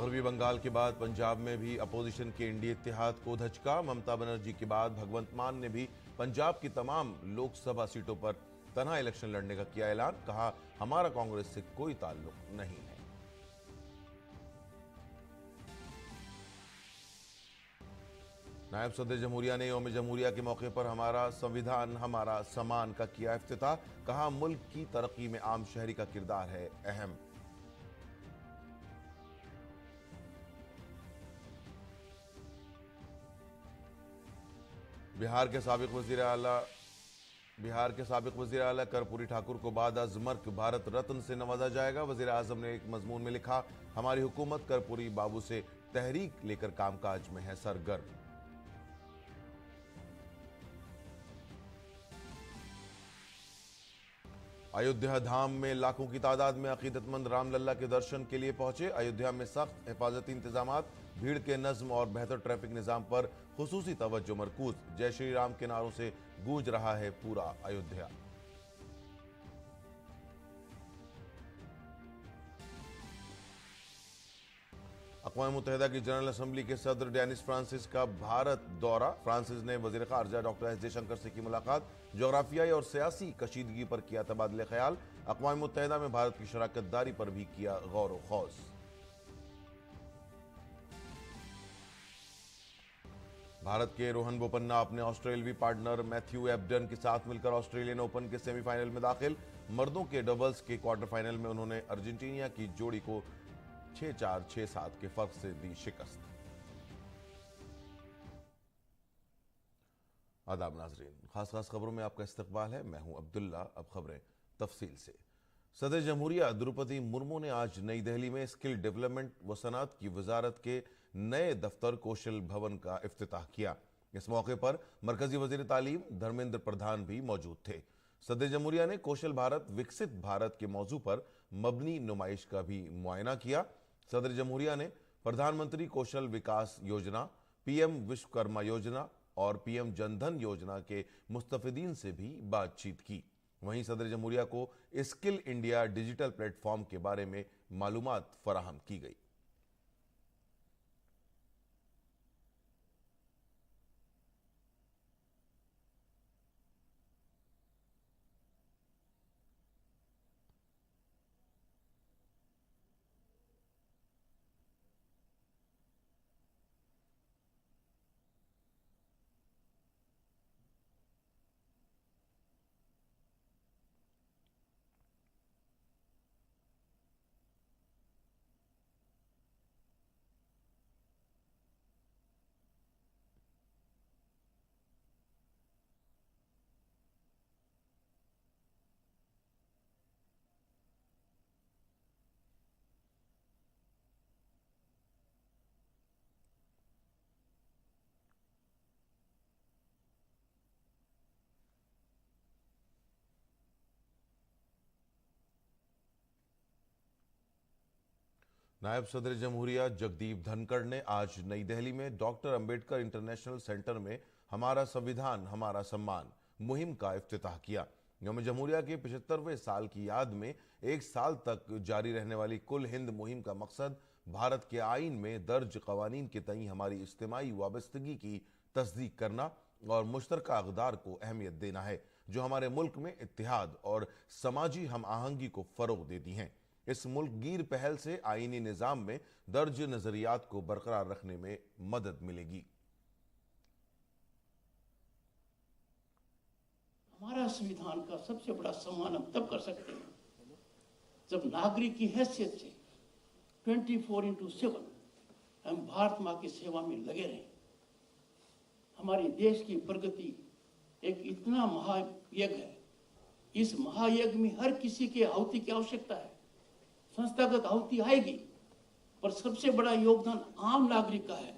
मगरबी बंगाल के बाद पंजाब में भी अपोजिशन के इंडिया इत्तेहाद को धचका। ममता बनर्जी के बाद भगवंत मान ने भी पंजाब की तमाम लोकसभा सीटों पर तनहा इलेक्शन लड़ने का किया ऐलान। कहा, हमारा कांग्रेस से कोई ताल्लुक नहीं है। नायब सदर जमहूरिया ने यौम जमहूरिया के मौके पर हमारा संविधान हमारा सम्मान का किया इफ्तिताह। कहा, मुल्क की तरक्की में आम शहरी का किरदार है अहम। बिहार के साबिक वजीर आला कर्पूरी ठाकुर को बाद अज मर्क भारत रत्न से नवाजा जाएगा। वजीर आजम ने एक मजमून में लिखा, हमारी हुकूमत कर्पूरी बाबू से तहरीक लेकर कामकाज में है सरगर्म। अयोध्या धाम में लाखों की तादाद में अकीदतमंद रामलल्ला के दर्शन के लिए पहुंचे। अयोध्या में सख्त हिफाजती इंतजामात, भीड़ के नज्म और बेहतर ट्रैफिक निजाम पर खुसूसी तवज्जो मरकूज। जय श्री राम के नारों से गूंज रहा है पूरा अयोध्या। अक़वाम मुत्तहिदा की जनरल असम्बली के सदर डेनिस फ्रांसिस का भारत दौरा। फ्रांसिस ने वज़ीर ख़ारजा डॉक्टर एस जयशंकर से की मुलाकात। जोग्राफियाई और सियासी कशीदगी पर किया तबादले ख्याल। अक़वाम मुत्तहिदा में भारत की शराकत दारी पर भी किया गौर व खौज। भारत के रोहन बोपन्ना अपने ऑस्ट्रेलियावी पार्टनर मैथ्यू एबडन के साथ मिलकर ऑस्ट्रेलियन ओपन के सेमीफाइनल में दाखिल। मर्दों के डबल्स के क्वार्टर फाइनल में उन्होंने अर्जेंटीना की जोड़ी को 6-4, 6-7 के फर्क से दी शिकस्त। आदाब नाजरीन, खास खबरों में आपका इस्तकबाल है। मैं हूं अब्दुल्ला। अब खबरें तफसील से। सदर जमहूरिया द्रौपदी मुर्मू ने आज नई दिल्ली में स्किल डेवलपमेंट व सनअत की वजारत के नए दफ्तर कौशल भवन का इफ्तिताह किया। इस मौके पर मरकजी वजीर तालीम धर्मेंद्र प्रधान भी मौजूद थे। सदर जमहूरिया ने कौशल भारत विकसित भारत के मौजू पर मबनी नुमाइश का भी मुआयना किया। सदर जमहूरिया ने प्रधानमंत्री कौशल विकास योजना, पीएम विश्वकर्मा योजना और पीएम जनधन योजना के मुस्तफिदीन से भी बातचीत की। वहीं सदर जमहूरिया को स्किल इंडिया डिजिटल प्लेटफॉर्म के बारे में मालूमात फराहम की गई। नायब सदर जमहूरिया जगदीप धनखड़ ने आज नई दिल्ली में डॉक्टर अंबेडकर इंटरनेशनल सेंटर में हमारा संविधान हमारा सम्मान मुहिम का इफ्तिताह किया। यौम जमहूरिया के 75वें साल की याद में एक साल तक जारी रहने वाली कुल हिंद मुहिम का मकसद भारत के आईन में दर्ज कवानीन के तई हमारी इज्तिमाई वाबस्तगी की तस्दीक करना और मुश्तरका अक़दार को अहमियत देना है, जो हमारे मुल्क में इत्तेहाद और समाजी हम आहंगी को फ़रोग़ देती हैं। इस मुल्कगीर पहल से आईनी निज़ाम में दर्ज नजरियात को बरकरार रखने में मदद मिलेगी। हमारा संविधान का सबसे बड़ा सम्मान हम तब कर सकते हैं जब नागरिक की हैसियत से 24/7 हम भारत माँ की सेवा में लगे रहें। हमारे देश की प्रगति एक इतना महायज्ञ है। इस महायज्ञ में हर किसी के आहुति की आवश्यकता है। संस्थागत आहुति आएगी, पर सबसे बड़ा योगदान आम नागरिक का है।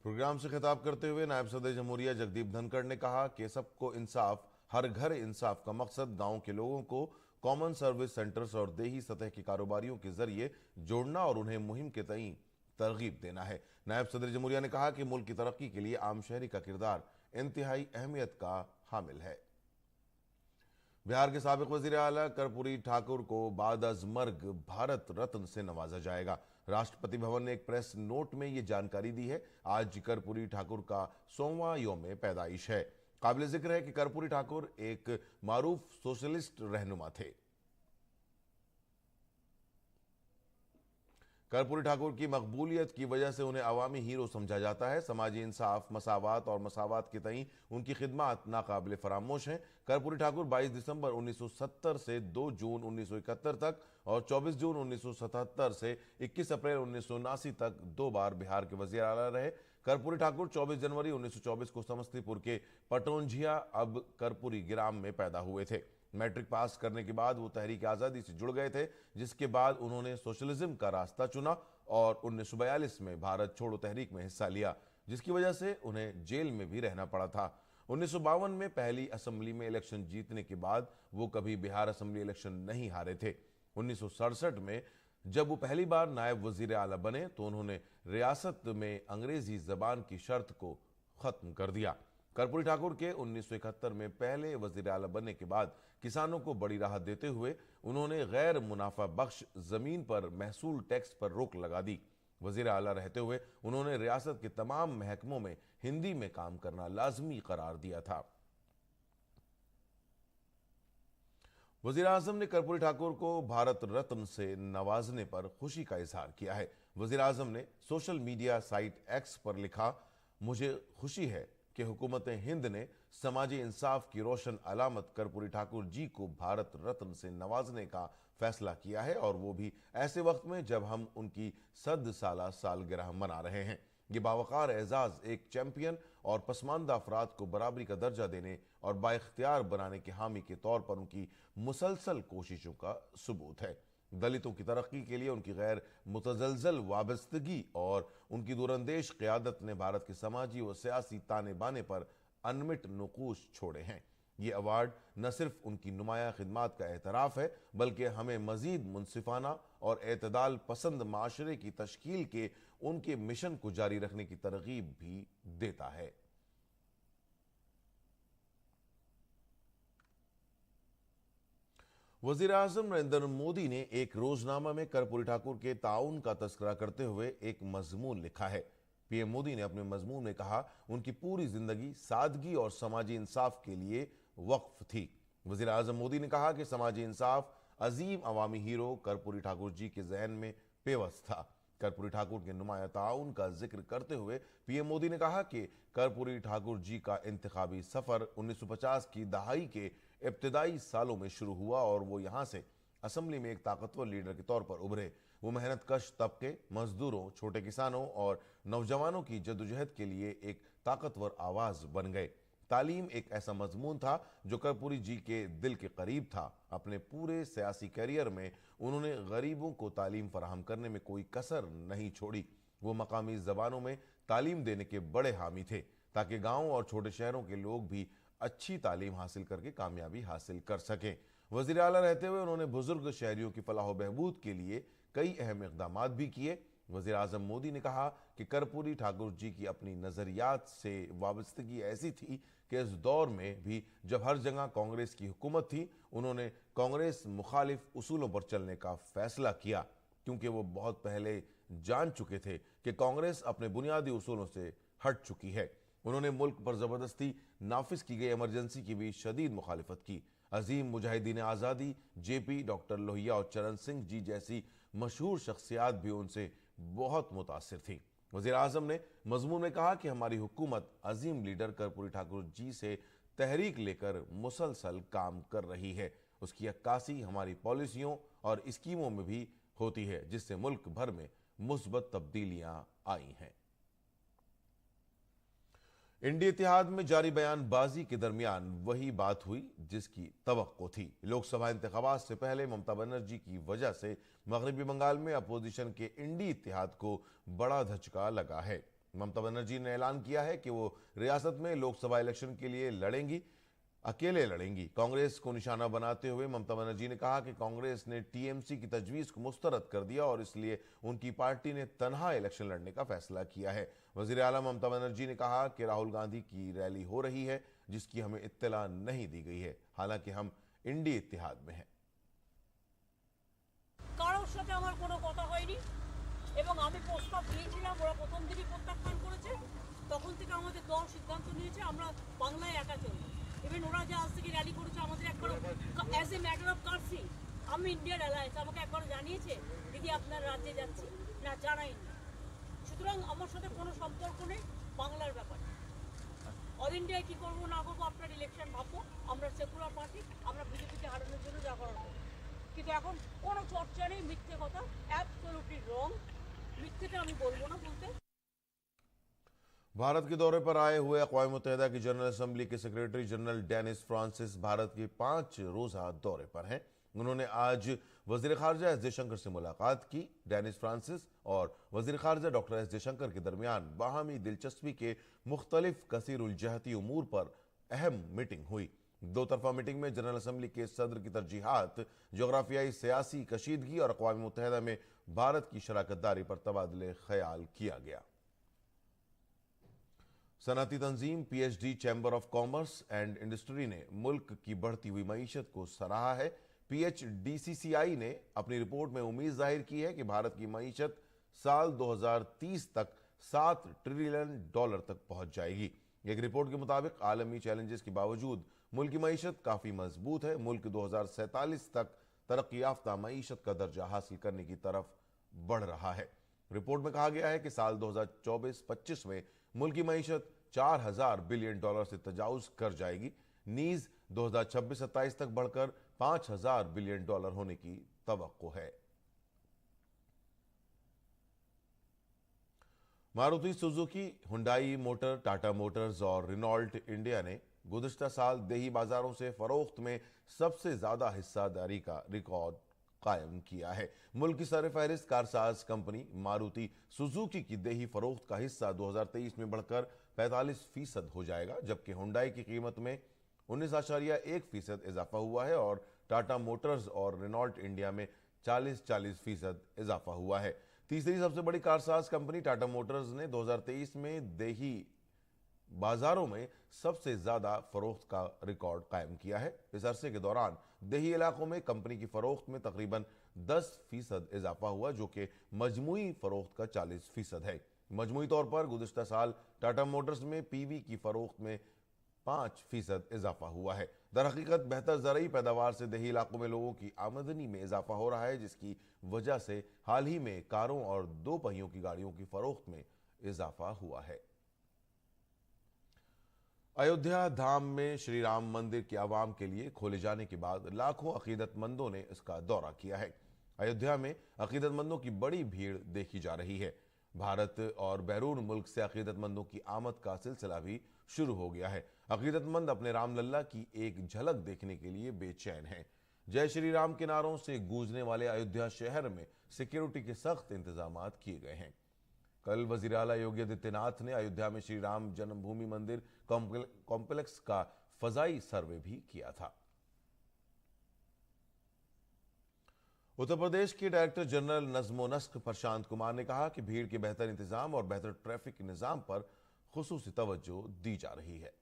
प्रोग्राम से खिताब करते हुए नायब सदर जमहूरिया जगदीप धनखड़ ने कहा कि सबको इंसाफ, हर घर इंसाफ का मकसद गांव के लोगों को कॉमन सर्विस सेंटर्स और देही सतह के कारोबारियों के जरिए जोड़ना और उन्हें मुहिम के तई तरगीब देना है। नायब सदर जमहूरिया ने कहा कि मुल्क की तरक्की के लिए आम शहरी का किरदार इंतहाई अहमियत का हामिल है। बिहार के साबिक वजीर आला कर्पूरी ठाकुर को बाद अज मर्ग भारत रत्न से नवाजा जाएगा। राष्ट्रपति भवन ने एक प्रेस नोट में ये जानकारी दी है। आज कर्पूरी ठाकुर का 100वां यौम पैदाइश है। काबिल जिक्र है कि कर्पूरी ठाकुर एक मारूफ सोशलिस्ट रहनुमा थे। कर्पूरी ठाकुर की मकबूलियत की वजह से उन्हें अवामी हीरो समझा जाता है। समाजी इंसाफ, मसावात और मसावात के तई उनकी खिदमात नाकाबिल फरामोश हैं। कर्पूरी ठाकुर 22 दिसंबर 1970 से 2 जून 1971 तक और 24 जून 1977 से 21 अप्रैल 1979 तक 2 बार बिहार के वजीर आला रहे। कर्पूरी ठाकुर 24 जनवरी 1924 को समस्तीपुर के पटौंझिया अब कर्पूरी ग्राम में पैदा हुए थे। मैट्रिक पास करने के बाद वो तहरीक आज़ादी से जुड़ गए थे, जिसके बाद उन्होंने सोशलिज्म का रास्ता चुना और 1942 में भारत छोड़ो तहरीक में हिस्सा लिया, जिसकी वजह से उन्हें जेल में भी रहना पड़ा था। 1952 में पहली असेंबली में इलेक्शन जीतने के बाद वो कभी बिहार असेंबली इलेक्शन नहीं हारे थे। 1967 में जब वो पहली बार नायब वजीर आला बने तो उन्होंने रियासत में अंग्रेजी जबान की शर्त को खत्म कर दिया। कर्पूरी ठाकुर के 1971 में पहले वजीर आला बनने के बाद किसानों को बड़ी राहत देते हुए उन्होंने गैर मुनाफा बख्श जमीन पर महसूल टैक्स पर रोक लगा दी। वजीर आला रहते हुए उन्होंने रियासत के तमाम महकमों में हिंदी में काम करना लाजमी करार दिया था। वजीर आजम ने कर्पूरी ठाकुर को भारत रत्न से नवाजने पर खुशी का इजहार किया है। वजीर आजम ने सोशल मीडिया साइट एक्स पर लिखा, मुझे खुशी है कि हुकूमत हिंद ने समाजी इंसाफ की रोशन अलामत कर्पूरी ठाकुर जी को भारत रत्न से नवाजने का फैसला किया है, और वो भी ऐसे वक्त में जब हम उनकी 100 साला सालगिरह मना रहे हैं। ये बावकार एजाज एक चैंपियन और पसमानदा अफराद को बराबरी का दर्जा देने और बाइख्तियार बनाने के हामी के तौर पर उनकी मुसलसल कोशिशों का सबूत है। दलितों की तरक्की के लिए उनकी गैर मुतजलजल वाबस्तगी और उनकी दूरंदेश क़यादत ने भारत के समाजी व सियासी ताने बाने पर अनमिट नुकूश छोड़े हैं। ये अवार्ड न सिर्फ उनकी नुमाया खिदमात का एतराफ़ है, बल्कि हमें मजीद मुनसिफाना और एतदाल पसंद माशरे की तश्कील के उनके मिशन को जारी रखने की तरगीब भी देता है। वजीर आजम नरेंद्र मोदी ने एक रोजनामा में कर्पूरी ठाकुर के ताउन का तस्करा करते हुए एक मजमून लिखा है। पीएम मोदी ने अपने मजमून में कहा, उनकी पूरी जिंदगी सादगी और समाजी इंसाफ के लिए वक्फ थी। वजीर आजम मोदी ने कहा कि समाजी इंसाफ अजीम अवामी हीरो कर्पूरी ठाकुर जी के जहन में पेवस्त था। कर्पूरी ठाकुर के नुमाया ताउन का जिक्र करते हुए पीएम मोदी ने कहा कि कर्पूरी ठाकुर जी का इंतखाबी सफर 1950 की दहाई के इब्तदाई सालों में शुरू हुआ और वो यहाँ से असेंबली में एक ताकतवर लीडर के तौर पर उभरे। वो मेहनत कश तबके, मजदूरों, छोटे किसानों और नौजवानों की जद्दोजहद के लिए एक ताकतवर आवाज बन गए। तालीम एक ऐसा मजमून था जो कर्पूरी जी के दिल के करीब था। अपने पूरे सियासी करियर में उन्होंने गरीबों को तालीम फराहम करने में कोई कसर नहीं छोड़ी। वो मकामी जबानों में तालीम देने के बड़े हामी थे ताकि गाँव और छोटे शहरों के लोग भी अच्छी तालीम हासिल करके कामयाबी हासिल कर सकें। वज़ीर आला रहते हुए उन्होंने बुजुर्ग शहरियों की फलाह बहबूद के लिए कई अहम इक़दाम भी किए। वज़ीर आज़म मोदी ने कहा कि कर्पूरी ठाकुर जी की अपनी नज़रियात से वाबस्तगी ऐसी थी कि इस दौर में भी जब हर जगह कांग्रेस की हुकूमत थी, उन्होंने कांग्रेस मुखालिफ उसूलों पर चलने का फैसला किया, क्योंकि वो बहुत पहले जान चुके थे कि कांग्रेस अपने बुनियादी उसूलों से हट चुकी है। उन्होंने मुल्क पर ज़बरदस्ती नाफिज की गई इमरजेंसी की भी शदीद मुखालिफत की। अजीम मुजाहिदीन आज़ादी जेपी, डॉक्टर लोहिया और चरण सिंह जी जैसी मशहूर शख्सियात भी उनसे बहुत मुतासिर थी। वज़ीर आज़म ने मजमून में कहा कि हमारी हुकूमत अजीम लीडर कर्पूरी ठाकुर जी से तहरीक लेकर मुसलसल काम कर रही है। उसकी अक्कासी हमारी पॉलिसियों और स्कीमों में भी होती है, जिससे मुल्क भर में मुस्बत तब्दीलियां आई हैं। इंडी इत्तेहाद में जारी बयानबाजी के दरमियान वही बात हुई जिसकी तवक्को थी। लोकसभा इंतखाबात से पहले ममता बनर्जी की वजह से मगरबी बंगाल में अपोजिशन के इंडी इत्तेहाद को बड़ा धचका लगा है। ममता बनर्जी ने ऐलान किया है कि वो रियासत में लोकसभा इलेक्शन के लिए लड़ेंगी, अकेले लड़ेंगी। कांग्रेस को निशाना बनाते हुए ममता बनर्जी ने कहा कि कांग्रेस ने टीएमसी की तजवीज़ को मुस्तरद कर दिया और इसलिए उनकी पार्टी ने तनहा इलेक्शन लड़ने का फैसला किया है। वज़ीर आला ममता बनर्जी ने कहा कि राहुल गांधी की रैली हो रही है जिसकी हमें इत्तला नहीं दी गई है। हालांकि हम इंडी इत्तिहाद में है। কারোর সাথে আমার কোনো কথা হয়নি এবং আমি প্রস্তাব দিয়েছিলাম, ওরা প্রথম দিনই প্রত্যাখ্যান করেছে। তখন থেকে আমাদের দল সিদ্ধান্ত নিয়েছে আমরা বাংলায় একা চলব। ইভেন ওরা যে আজ থেকে র্যালি করেছে আমাদের একবার অ্যাজ এ ম্যাটার অফ কার্সি, আমি ইন্ডিয়ান অ্যালায়েন্স আমাকে একবার জানিয়েছে দিদি আপনার রাজ্যে যাচ্ছি, না জানাইনি। সুতরাং আমার সাথে কোনো সম্পর্ক নেই বাংলার ব্যাপারে। অল ইন্ডিয়ায় কী করবো না করবো আপনার ইলেকশন ভাববো, আমরা সেকুলার পার্টি, আমরা বিজেপিকে হারানোর জন্য যা করার করবো। কিন্তু এখন কোনো চর্চা নেই, মিথ্যে কথা, অ্যাবসলিউটলি রং। মিথ্যেটা আমি বলবো না বলতে। भारत के दौरे पर आए हुए अक़वाम मुत्तहिदा की जनरल असेंबली के secretary general Dennis Francis Bharat के 5 रोजा दौरे पर हैं। उन्होंने आज वजीर खारजा एस जयशंकर से मुलाकात की। डेनिस फ्रांसिस और वजीर खारजा डॉक्टर एस जयशंकर के दरमियान बाहमी दिलचस्पी के मुख्तलिफ कसीरुल-जहती उमूर पर अहम मीटिंग हुई। दो तरफा मीटिंग में जनरल असेंबली के सदर की तरजीहात, जोग्राफियाई सियासी कशीदगी और अक़वाम मुत्तहिदा में भारत की शराकतदारी पर तबादले ख्याल किया गया। सनअती तंजीम PhD chamber of commerce and industry ने मुल्क की बढ़ती हुई मईशत को सराहा है। PHDCCI ने अपनी रिपोर्ट में उम्मीद जाहिर की है कि भारत की मईशत साल 2030 तक $7 ट्रिलियन तक पहुंच जाएगी। एक रिपोर्ट के मुताबिक आलमी चैलेंजेस के बावजूद मुल्क की मईशत काफी मजबूत है। मुल्क 2047 तक तरक्की याफ्ता मईशत का दर्जा हासिल करने की तरफ बढ़ रहा है। रिपोर्ट में कहा गया है कि साल 2024-25 में मुल्क की मईशत $4000 बिलियन से तजावुज कर जाएगी। नीज 2026-27 तक बढ़कर $5000 बिलियन होने की तवक्को है। Maruti Suzuki, Hyundai motor, Tata Motors और रेनॉल्ट इंडिया ने गुज़िश्ता साल देही बाजारों से फरोख्त में सबसे ज्यादा हिस्सादारी का रिकॉर्ड कायम किया है। मुल्क की सरफहरिस्त कारसाज कंपनी मारुति सुजुकी की देही फरोख्त का हिस्सा 2023 में बढ़कर 45% हो जाएगा, जबकि हुंडई की कीमत में 19.1% इजाफा हुआ है और टाटा मोटर्स और रेनॉल्ट इंडिया में 40% इजाफा हुआ है। तीसरी सबसे बड़ी कारसाज कंपनी टाटा मोटर्स ने 2023 में देही बाजारों में सबसे ज्यादा फरोख्त का रिकॉर्ड कायम किया है। इस अरसे के दौरान देही इलाकों में कंपनी की फरोख्त में तकरीबन 10% इजाफा हुआ, जो कि मजमूई फरोख्त का 40% है। मजमूई तौर पर गुज़िश्ता साल टाटा मोटर्स में PV की फरोख्त में 5% इजाफा हुआ है। दरहकीकत बेहतर ज़रई पैदावार से देही इलाकों में लोगों की आमदनी में इजाफा हो रहा है, जिसकी वजह से हाल ही में कारों और 2 पहियों की गाड़ियों की फरोख्त में इजाफा हुआ है। अयोध्या धाम में श्री राम मंदिर के आवाम के लिए खोले जाने के बाद लाखों अकीदतमंदों ने इसका दौरा किया है। अयोध्या में अकीदतमंदों की बड़ी भीड़ देखी जा रही है। भारत और बैरून मुल्क से अकीदतमंदों की आमद का सिलसिला भी शुरू हो गया है। अकीदतमंद अपने रामलल्ला की एक झलक देखने के लिए बेचैन हैं। जय श्री राम के नारों से गूंजने वाले अयोध्या शहर में सिक्योरिटी के सख्त इंतजाम किए गए हैं। कल वजीर आला योगी आदित्यनाथ ने अयोध्या में श्री राम जन्मभूमि मंदिर कॉम्प्लेक्स का फजाई सर्वे भी किया था। उत्तर प्रदेश के डायरेक्टर जनरल नज्म व नस्क प्रशांत कुमार ने कहा कि भीड़ के बेहतर इंतजाम और बेहतर ट्रैफिक निजाम पर खुसूसी तवज्जो दी जा रही है।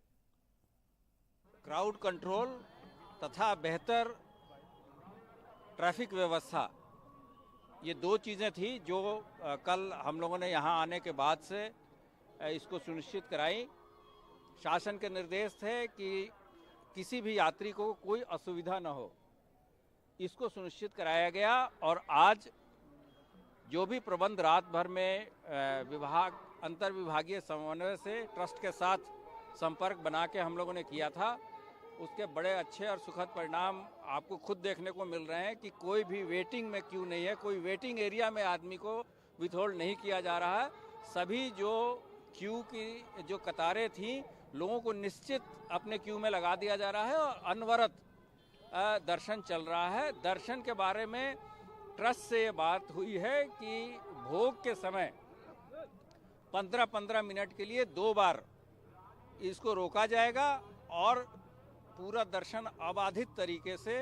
क्राउड कंट्रोल तथा बेहतर ट्रैफिक व्यवस्था, ये 2 चीज़ें थी जो कल हम लोगों ने यहाँ आने के बाद से इसको सुनिश्चित कराई। शासन के निर्देश थे कि किसी भी यात्री को कोई असुविधा न हो, इसको सुनिश्चित कराया गया। और आज जो भी प्रबंध रात भर में विभाग अंतर विभागीय समन्वय से ट्रस्ट के साथ संपर्क बना के हम लोगों ने किया था, उसके बड़े अच्छे और सुखद परिणाम आपको खुद देखने को मिल रहे हैं कि कोई भी वेटिंग में क्यू नहीं है, कोई वेटिंग एरिया में आदमी को विथहोल्ड नहीं किया जा रहा है। सभी जो क्यू की जो कतारें थीं, लोगों को निश्चित अपने क्यू में लगा दिया जा रहा है और अनवरत दर्शन चल रहा है। दर्शन के बारे में ट्रस्ट से ये बात हुई है कि भोग के समय 15-15 मिनट के लिए 2 बार इसको रोका जाएगा और पूरा दर्शन अबाधित तरीके से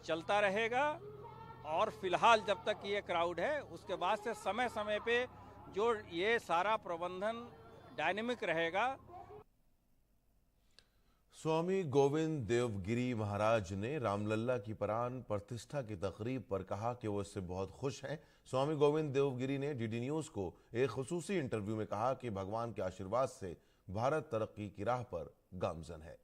चलता रहेगा। और फिलहाल जब तक ये क्राउड है, उसके बाद से समय समय पे जो ये सारा प्रबंधन डायनेमिक रहेगा। स्वामी गोविंद देवगिरी महाराज ने रामलला की प्राण प्रतिष्ठा की तकरीब पर कहा कि वो इससे बहुत खुश हैं। स्वामी गोविंद देवगिरी ने डीडी न्यूज को एक खुसूसी इंटरव्यू में कहा कि भगवान के आशीर्वाद से भारत तरक्की की राह पर गामजन है।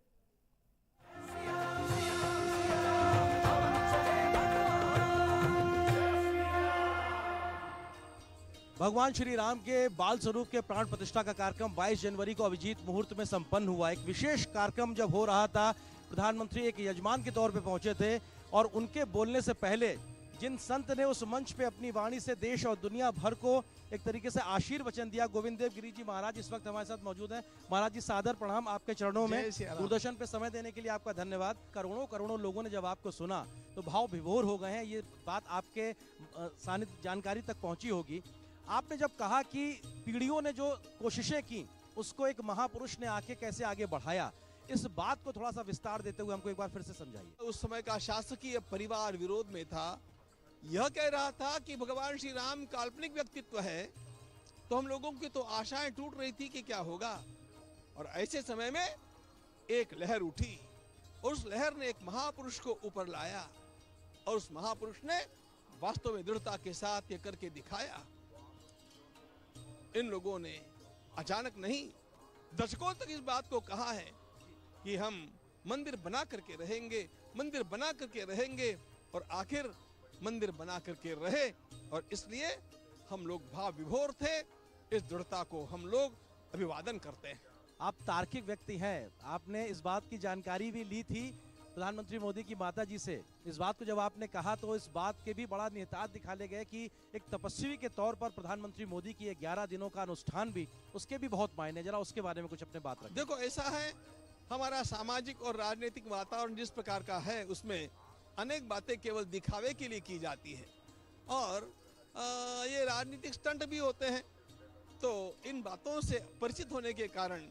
भगवान श्री राम के बाल स्वरूप के प्राण प्रतिष्ठा का कार्यक्रम 22 जनवरी को अभिजीत मुहूर्त में संपन्न हुआ। एक विशेष कार्यक्रम जब हो रहा था, प्रधानमंत्री एक यजमान के तौर पे पहुंचे थे और उनके बोलने से पहले जिन संत ने उस मंच पे अपनी वाणी से देश और दुनिया भर को एक तरीके से आशीर्वचन दिया, गोविंद देव गिरी जी महाराज इस वक्त हमारे साथ मौजूद हैं। महाराज जी, सादर प्रणाम आपके चरणों में। दूरदर्शन पे समय देने के लिए आपका धन्यवाद। करोड़ों करोड़ों लोगों ने जब आपको सुना तो भाव विभोर हो गए हैं। ये बात आपके सानिध्य जानकारी तक पहुंची होगी। आपने जब कहा कि पीढ़ियों ने जो कोशिशें की उसको एक महापुरुष ने आके कैसे आगे बढ़ाया, इस बात को थोड़ा सा विस्तार देते हुए हमको एक बार फिर से समझाइए। उस समय का शासकीय परिवार विरोध में था। यह कह रहा था कि भगवान श्री राम काल्पनिक व्यक्तित्व है, तो हम लोगों की तो आशाएं टूट रही थी कि क्या होगा। और ऐसे समय में एक लहर उठी और उस लहर ने एक महापुरुष को ऊपर लाया और उस महापुरुष ने वास्तव में दृढ़ता के साथ ये करके दिखाया। इन लोगों ने अचानक नहीं, दशकों तक इस बात को कहा है कि हम मंदिर बना करके रहेंगे, मंदिर बना करके रहेंगे, और आखिर मंदिर बना करके रहे। और इसलिए हम लोग भाव विभोर थे। इस दृढ़ता को हम लोग अभिवादन करते हैं। आप तार्किक व्यक्ति हैं, आपने इस बात की जानकारी भी ली थी प्रधानमंत्री मोदी की माता जी से। इस बात को जब आपने कहा तो इस बात के भी बड़ा निहितार्थ दिखाले गए कि एक तपस्वी के तौर पर प्रधानमंत्री मोदी की 11 दिनों का अनुष्ठान भी, उसके भी बहुत मायने। जरा उसके बारे में कुछ अपने बात रखें। देखो, ऐसा है, हमारा सामाजिक और राजनीतिक वातावरण जिस प्रकार का है उसमें अनेक बातें केवल दिखावे के लिए की जाती है और ये राजनीतिक स्टंट भी होते हैं। तो इन बातों से परिचित होने के कारण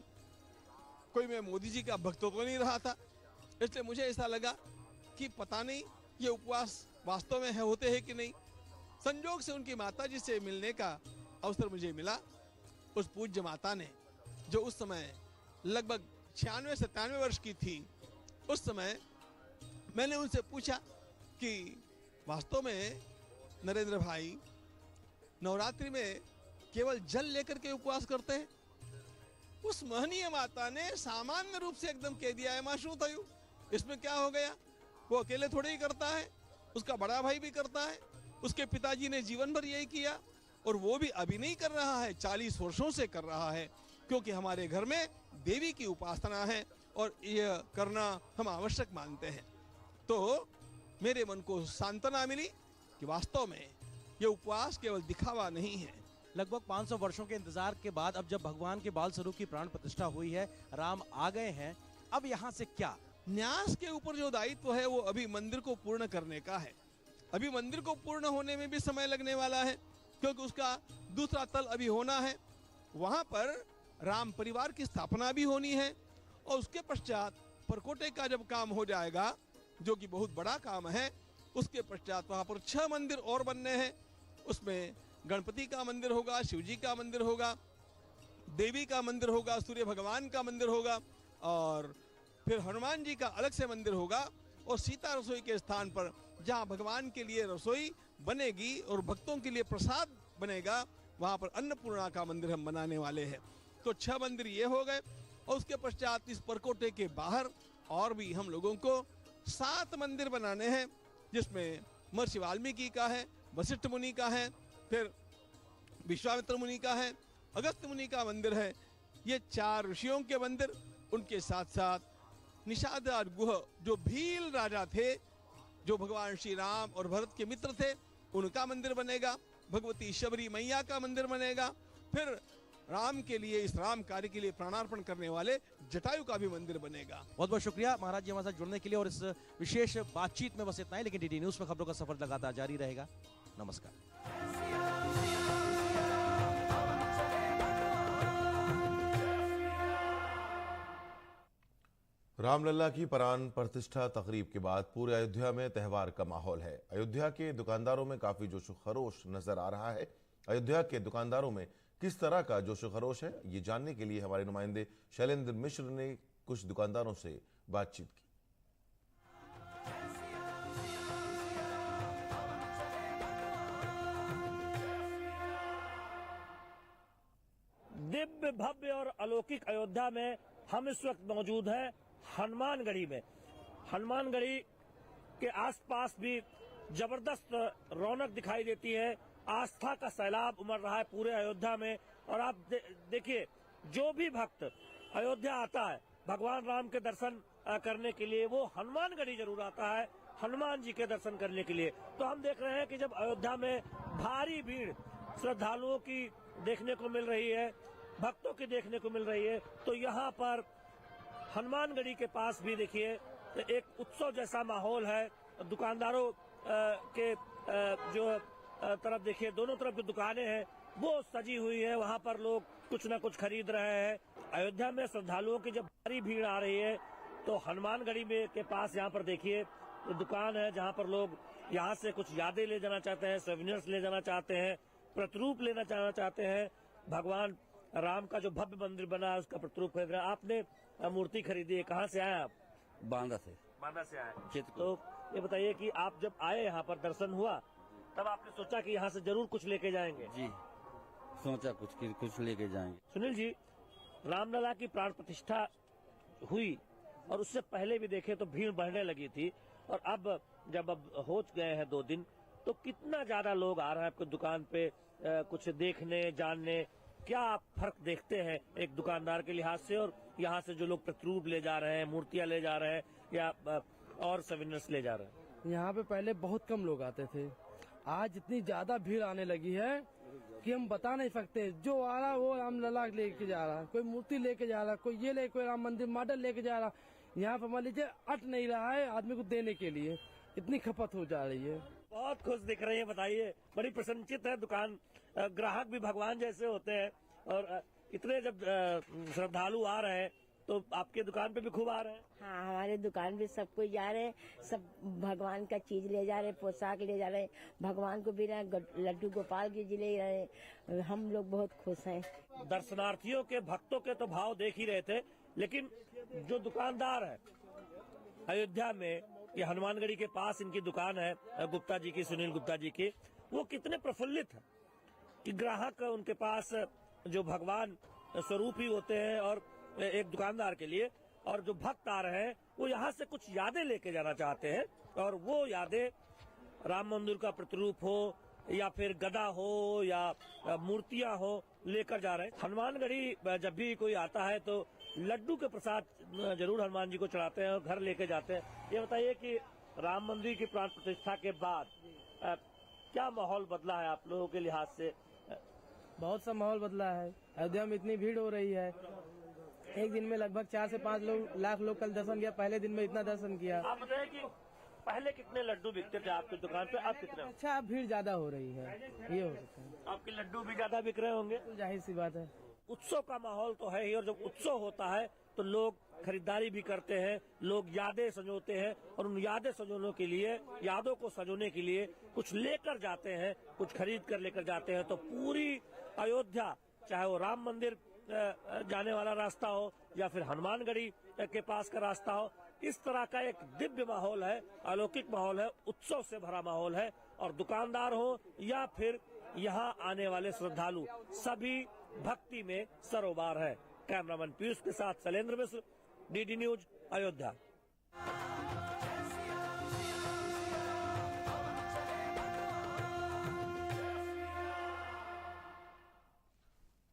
कोई मैं मोदी जी का भक्त तो नहीं रहा था, इसलिए मुझे ऐसा लगा कि पता नहीं ये उपवास वास्तव में होते हैं कि नहीं। संजोग से उनकी माता जी से मिलने का अवसर मुझे मिला। उस पूज्य माता ने, जो उस समय लगभग 96-97 वर्ष की थी, उस समय मैंने उनसे पूछा कि वास्तव में नरेंद्र भाई नवरात्रि में केवल जल लेकर के उपवास करते हैं? उस महनीय माता ने सामान्य रूप से एकदम कह दिया है, मां शू थयु, इसमें क्या हो गया, वो अकेले थोड़े ही करता है, उसका बड़ा भाई भी करता है, उसके पिताजी ने जीवन भर यही किया और वो भी अभी नहीं कर रहा है, 40 वर्षों से कर रहा है, क्योंकि हमारे घर में देवी की उपासना है और यह करना हम आवश्यक मानते हैं। तो मेरे मन को सांत्वना मिली कि वास्तव में ये उपवास केवल दिखावा नहीं है। लगभग 500 वर्षों के इंतजार के बाद अब जब भगवान के बाल स्वरूप की प्राण प्रतिष्ठा हुई है, राम आ गए हैं, अब यहाँ से क्या? न्यास के ऊपर जो दायित्व है वो अभी मंदिर को पूर्ण करने का है। अभी मंदिर को पूर्ण होने में भी समय लगने वाला है, क्योंकि उसका दूसरा तल अभी होना है। वहां पर राम परिवार की स्थापना भी होनी है और उसके पश्चात परकोटे का जब काम हो जाएगा, जो कि बहुत बड़ा काम है, उसके पश्चात वहां पर 6 मंदिर और बनने हैं। उसमें गणपति का मंदिर होगा, शिव जी का मंदिर होगा, देवी का मंदिर होगा, सूर्य भगवान का मंदिर होगा और फिर हनुमान जी का अलग से मंदिर होगा। और सीता रसोई के स्थान पर जहां भगवान के लिए रसोई बनेगी और भक्तों के लिए प्रसाद बनेगा, वहां पर अन्नपूर्णा का मंदिर हम बनाने वाले हैं। तो 6 मंदिर ये हो गए और उसके पश्चात इस परकोटे के बाहर और भी हम लोगों को 7 मंदिर बनाने हैं, जिसमें महर्षि वाल्मीकि का है, वशिष्ठ मुनि का है, फिर विश्वामित्र मुनि का है, अगस्त्य मुनि का मंदिर है। ये 4 ऋषियों के मंदिर, उनके साथ साथ निषाद गुह जो भील राजा थे, जो भगवान श्री राम और भरत के मित्र थे, उनका मंदिर बनेगा। भगवती शबरी मैया का मंदिर बनेगा। फिर राम के लिए, इस राम कार्य के लिए प्राणार्पण करने वाले जटायु का भी मंदिर बनेगा। बहुत बहुत शुक्रिया महाराज जी हमारे साथ जुड़ने के लिए और इस विशेष बातचीत में बस इतना ही, लेकिन डीडी न्यूज में खबरों का सफर लगातार जारी रहेगा। नमस्कार। रामलला की प्राण प्रतिष्ठा तकरीब के बाद पूरे अयोध्या में त्यौहार का माहौल है। अयोध्या के दुकानदारों में काफी जोश खरोश नजर आ रहा है। अयोध्या के दुकानदारों में किस तरह का जोश खरोश है, ये जानने के लिए हमारे नुमाइंदे शैलेंद्र मिश्र ने कुछ दुकानदारों से बातचीत की। दिव्य भव्य और अलौकिक अयोध्या में हम इस वक्त मौजूद हैं हनुमानगढ़ी में। हनुमानगढ़ी के आसपास भी जबरदस्त रौनक दिखाई देती है। आस्था का सैलाब उमड़ रहा है पूरे अयोध्या में। और आप देखिए, जो भी भक्त अयोध्या आता है भगवान राम के दर्शन करने के लिए, वो हनुमानगढ़ी जरूर आता है हनुमान जी के दर्शन करने के लिए। तो हम देख रहे हैं कि जब अयोध्या में भारी भीड़ श्रद्धालुओं की देखने को मिल रही है, भक्तों की देखने को मिल रही है, तो यहाँ पर हनुमानगढ़ी के पास भी देखिए एक उत्सव जैसा माहौल है। दुकानदारों के जो तरफ देखिए, दोनों तरफ जो दुकानें हैं वो सजी हुई है, वहाँ पर लोग कुछ ना कुछ खरीद रहे हैं। अयोध्या में श्रद्धालुओं की जब भारी भीड़ आ रही है तो हनुमानगढ़ी में के पास यहाँ पर देखिए तो दुकान है जहाँ पर लोग यहाँ से कुछ यादें ले जाना चाहते हैं, सोवेनियर्स ले जाना चाहते हैं, प्रतिरूप लेना चाहते हैं। भगवान राम का जो भव्य मंदिर बना है उसका प्रतिरूप खरीद रहे हैं। आपने मूर्ति खरीदी है, कहाँ से आए आप? बांदा से आए। तो ये बताइए कि आप जब आए यहाँ पर दर्शन हुआ तब आपने सोचा कि यहाँ से जरूर कुछ लेके जाएंगे? जी, सोचा कुछ लेके जाएंगे। सुनील जी, रामलला की प्राण प्रतिष्ठा हुई और उससे पहले भी देखे तो भीड़ बढ़ने लगी थी, और अब जब हो गए हैं 2 दिन तो कितना ज्यादा लोग आ रहे हैं आपकी दुकान पे कुछ देखने जानने। क्या आप फर्क देखते हैं एक दुकानदार के लिहाज से और यहाँ से जो लोग प्रतिरूप ले जा रहे हैं, मूर्तियां ले जा रहे हैं या और सोवेनियर्स ले जा रहे हैं? यहाँ पे पहले बहुत कम लोग आते थे, आज इतनी ज्यादा भीड़ आने लगी है कि हम बता नहीं सकते। जो आ रहा है वो रामलला लेके जा रहा है, कोई मूर्ति लेके जा रहा है, कोई राम मंदिर मॉडल लेके जा रहा है। यहाँ पे मान लीजिए अट नहीं रहा है आदमी को देने के लिए, इतनी खपत हो जा रही है। बहुत खुश दिख रही है, बताइए। बड़ी प्रसन्नचित है दुकान, ग्राहक भी भगवान जैसे होते हैं। और इतने जब श्रद्धालु आ रहे हैं तो आपके दुकान पे भी खूब आ रहे हैं? हाँ, हमारे दुकान पे सब कोई जा रहे हैं, सब भगवान का चीज ले जा रहे हैं, पोशाक ले जा रहे हैं, भगवान को भी लड्डू गोपाल जी ले रहे हैं। हम लोग बहुत खुश हैं। दर्शनार्थियों के, भक्तों के तो भाव देख ही रहे थे, लेकिन जो दुकानदार है अयोध्या में, ये हनुमानगढ़ी के पास इनकी दुकान है गुप्ता जी की, सुनील गुप्ता जी की, वो कितने प्रफुल्लित है कि ग्राहक उनके पास जो भगवान स्वरूप ही होते हैं और एक दुकानदार के लिए, और जो भक्त आ रहे हैं वो यहाँ से कुछ यादें लेके जाना चाहते हैं, और वो यादें राम मंदिर का प्रतिरूप हो या फिर गदा हो या मूर्तियां हो लेकर जा रहे हैं। हनुमानगढ़ी जब भी कोई आता है तो लड्डू के प्रसाद जरूर हनुमान जी को चढ़ाते हैं और घर लेके जाते हैं। ये बताइए कि राम मंदिर की प्राण प्रतिष्ठा के बाद क्या माहौल बदला है आप लोगों के लिहाज से? बहुत सा माहौल बदला है। अयोध्या में इतनी भीड़ हो रही है, एक दिन में लगभग 4 से 5 लाख लोग कल दर्शन किया, पहले दिन में इतना दर्शन किया। आप बताइए कि पहले कितने लड्डू बिकते थे आपकी दुकान पे, अब कितने? अच्छा, अब भीड़ ज्यादा हो रही है, ये हो सकता है। आपके लड्डू भी ज्यादा बिक रहे होंगे? जाहिर सी बात है। उत्सव का माहौल तो है ही, और जब उत्सव होता है तो लोग खरीदारी भी करते हैं, लोग यादें संजोते हैं, और उन यादें संजोने के लिए, यादों को संजोने के लिए कुछ लेकर जाते हैं, कुछ खरीद कर लेकर जाते हैं। तो पूरी अयोध्या, चाहे वो राम मंदिर जाने वाला रास्ता हो या फिर हनुमानगढ़ी के पास का रास्ता हो, इस तरह का एक दिव्य माहौल है, अलौकिक माहौल है, उत्सव से भरा माहौल है। और दुकानदार हो या फिर यहाँ आने वाले श्रद्धालु, सभी भक्ति में सरोबार है। कैमरामैन पीयूष के साथ शैलेंद्र मिश्र, डीडी न्यूज, अयोध्या।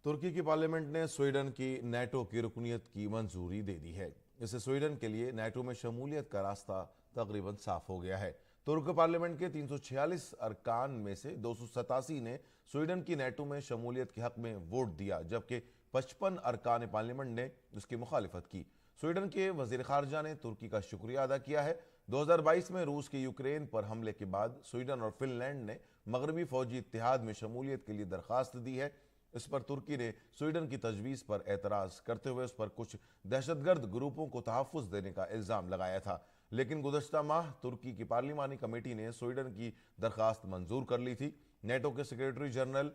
तुर्की की पार्लियामेंट ने स्वीडन की नाटो की रुकनीत की मंजूरी दे दी है। इससे स्वीडन के लिए नाटो में शमूलियत का रास्ता तकरीबन साफ हो गया है। तुर्क पार्लियामेंट के 346 अरकान में से 287 ने स्वीडन की नाटो में शमूलियत के हक में वोट दिया, जबकि 55 अरकान पार्लियामेंट ने उसकी मुखालिफत की। स्वीडन के वजीर खारजा ने तुर्की का शुक्रिया अदा किया है। 2022 में रूस के यूक्रेन पर हमले के बाद स्वीडन और फिनलैंड ने मगरबी फौजी इत्तेहाद में शमूलियत के लिए दरखास्त दी है। इस पर तुर्की ने स्वीडन की तजवीज़ पर एतराज़ करते हुए उस पर कुछ दहशतगर्द ग्रुपों को तहफ़्फ़ुज़ देने का इल्ज़ाम लगाया था, लेकिन गुज़श्ता माह तुर्की की पार्लिमानी कमेटी ने स्वीडन की दरखास्त मंजूर कर ली थी। नेटो के सेक्रेटरी जनरल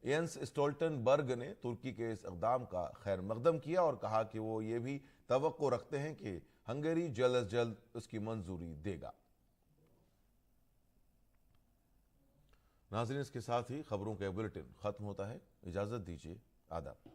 येंस स्टोल्टनबर्ग ने तुर्की के इस इक़दाम का खैर मकदम किया और कहा कि वो ये भी तवक्को रखते हैं कि हंगेरी जल्द अज जल्द उसकी मंजूरी देगा। नाज़रीन, इसके साथ ही खबरों का बुलेटिन खत्म होता है। इजाजत दीजिए। आदाब।